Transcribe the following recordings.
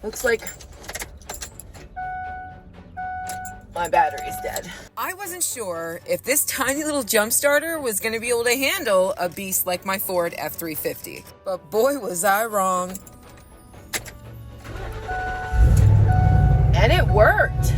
Looks like my battery's dead. I wasn't sure if this tiny little jump starter was gonna be able to handle a beast like my Ford F350. But boy, was I wrong. And it worked.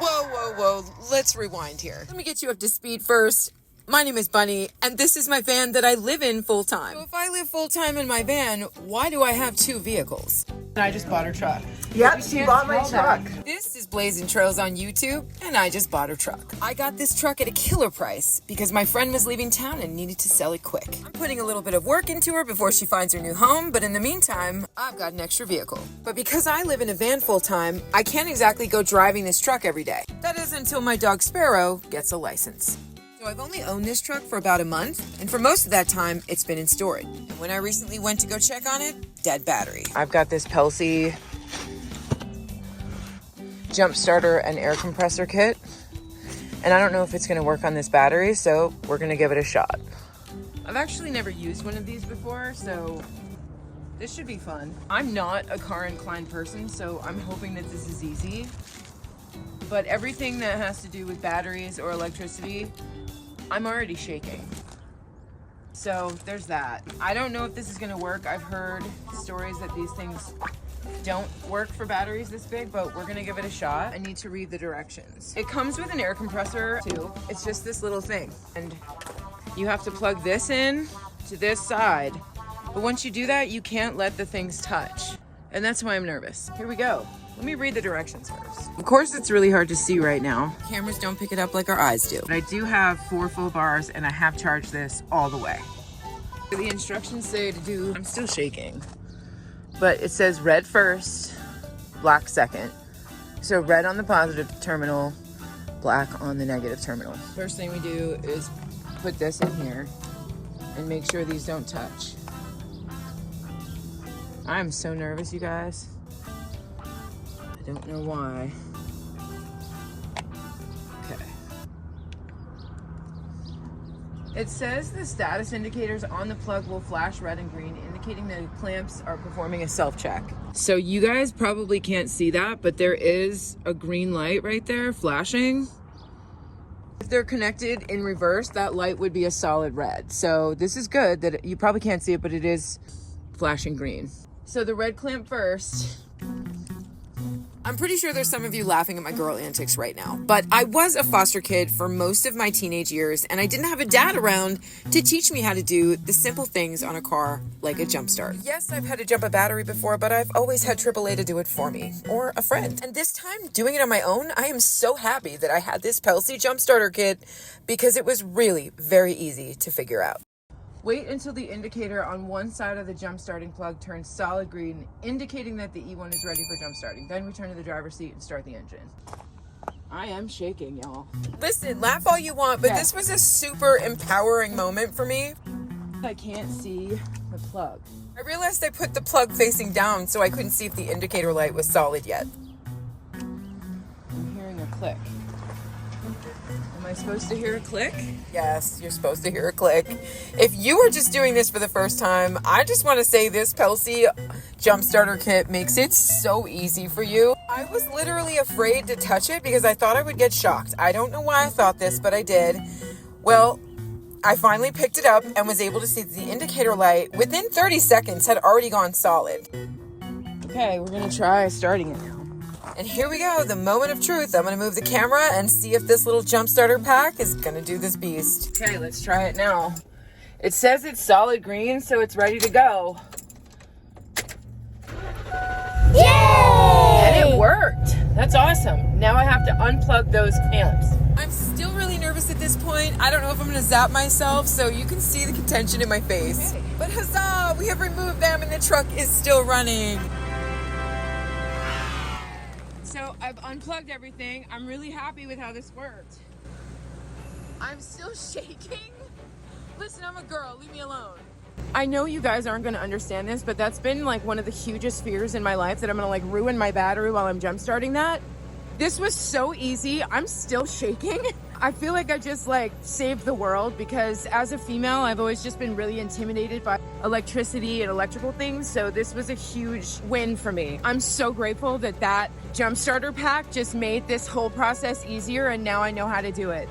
Whoa, whoa, whoa, let's rewind here. Let me get you up to speed first. My name is Bunny, and this is my van that I live in full-time. So if I live full-time in my van, why do I have 2 vehicles? I just bought her truck. Yep, she bought my truck. This is Blazing Trails on YouTube, and I just bought her truck. I got this truck at a killer price because my friend was leaving town and needed to sell it quick. I'm putting a little bit of work into her before she finds her new home, but in the meantime, I've got an extra vehicle. But because I live in a van full-time, I can't exactly go driving this truck every day. That is until my dog Sparrow gets a license. So I've only owned this truck for about a month, and for most of that time, it's been in storage. And when I recently went to go check on it, dead battery. I've got this Pelsee jump starter and air compressor kit, and I don't know if it's gonna work on this battery, so we're gonna give it a shot. I've actually never used one of these before, so this should be fun. I'm not a car inclined person, so I'm hoping that this is easy. But everything that has to do with batteries or electricity, I'm already shaking. So there's that. I don't know if this is gonna work. I've heard stories that these things don't work for batteries this big, but we're gonna give it a shot. I need to read the directions. It comes with an air compressor too. It's just this little thing. And you have to plug this in to this side. But once you do that, you can't let the things touch. And that's why I'm nervous. Here we go. Let me read the directions first. Of course, it's really hard to see right now. Cameras don't pick it up like our eyes do. But I do have 4 full bars and I have charged this all the way. The instructions say to do, I'm still shaking, but it says red first, black second. So red on the positive terminal, black on the negative terminal. First thing we do is put this in here and make sure these don't touch. I'm so nervous, you guys. I don't know why. Okay. It says the status indicators on the plug will flash red and green, indicating the clamps are performing a self-check. So you guys probably can't see that, but there is a green light right there flashing. If they're connected in reverse, that light would be a solid red. So this is good that you probably can't see it, but it is flashing green. So the red clamp first. I'm pretty sure there's some of you laughing at my girl antics right now, but I was a foster kid for most of my teenage years, and I didn't have a dad around to teach me how to do the simple things on a car like a jump start. Yes, I've had to jump a battery before, but I've always had AAA to do it for me, or a friend. And this time, doing it on my own, I am so happy that I had this Pelsee jump starter kit because it was really very easy to figure out. Wait until the indicator on one side of the jump starting plug turns solid green, indicating that the E1 is ready for jump starting. Then return to the driver's seat and start the engine. I am shaking, y'all. Listen, laugh all you want, but this was a super empowering moment for me. I can't see the plug. I realized I put the plug facing down so I couldn't see if the indicator light was solid yet. I'm hearing a click. Am I supposed to hear a click? Yes, you're supposed to hear a click. If you are just doing this for the first time, I just want to say this Pelsee jump starter kit makes it so easy for you. I was literally afraid to touch it because I thought I would get shocked. I don't know why I thought this, but I did. Well, I finally picked it up and was able to see the indicator light within 30 seconds had already gone solid. Okay, we're gonna try starting it now. And here we go, the moment of truth. I'm gonna move the camera and see if this little jump starter pack is gonna do this beast. Okay, let's try it now. It says it's solid green, so it's ready to go. Yay! And it worked. That's awesome. Now I have to unplug those clamps. I'm still really nervous at this point. I don't know if I'm gonna zap myself, so you can see the contention in my face. Okay. But huzzah, we have removed them and the truck is still running. So I've unplugged everything. I'm really happy with how this worked. I'm still shaking. Listen, I'm a girl, leave me alone. I know you guys aren't gonna understand this, but that's been like one of the hugest fears in my life, that I'm gonna like ruin my battery while I'm jump starting that. This was so easy. I'm still shaking. I feel like I just like saved the world, because as a female, I've always just been really intimidated by electricity and electrical things, so this was a huge win for me. I'm so grateful that that jump starter pack just made this whole process easier, and now I know how to do it.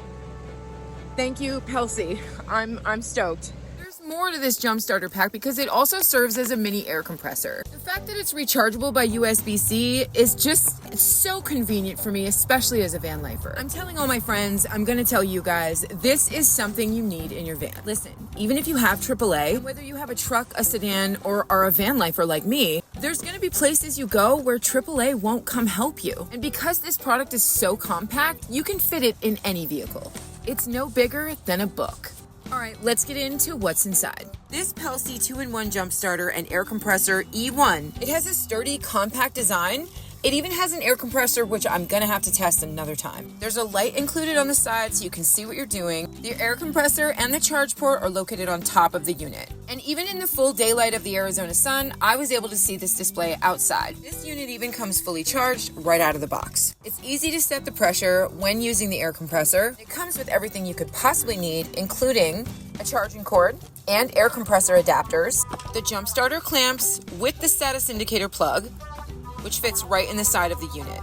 Thank you, Pelsee. I'm stoked. There's more to this jump starter pack because it also serves as a mini air compressor. The fact that it's rechargeable by USB-C is just so convenient for me, especially as a van lifer. I'm telling all my friends, I'm gonna tell you guys, this is something you need in your van. Listen, even if you have AAA, whether you have a truck, a sedan, or are a van lifer like me, there's gonna be places you go where AAA won't come help you. And because this product is so compact, you can fit it in any vehicle. It's no bigger than a book. All right, let's get into what's inside. This Pelsee 2-in-1 jump starter and air compressor E1. It has a sturdy, compact design. It even has an air compressor, which I'm gonna have to test another time. There's a light included on the side so you can see what you're doing. The air compressor and the charge port are located on top of the unit. And even in the full daylight of the Arizona sun, I was able to see this display outside. This unit even comes fully charged right out of the box. It's easy to set the pressure when using the air compressor. It comes with everything you could possibly need, including a charging cord and air compressor adapters, the jump starter clamps with the status indicator plug, which fits right in the side of the unit.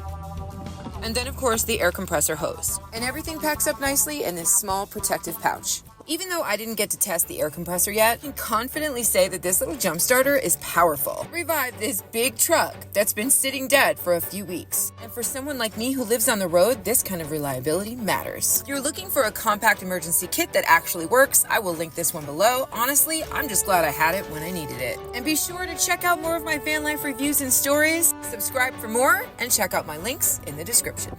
And then of course the air compressor hose. And everything packs up nicely in this small protective pouch. Even though I didn't get to test the air compressor yet, I can confidently say that this little jump starter is powerful. Revived this big truck that's been sitting dead for a few weeks. And for someone like me who lives on the road, this kind of reliability matters. If you're looking for a compact emergency kit that actually works, I will link this one below. Honestly, I'm just glad I had it when I needed it. And be sure to check out more of my van life reviews and stories, subscribe for more, and check out my links in the description.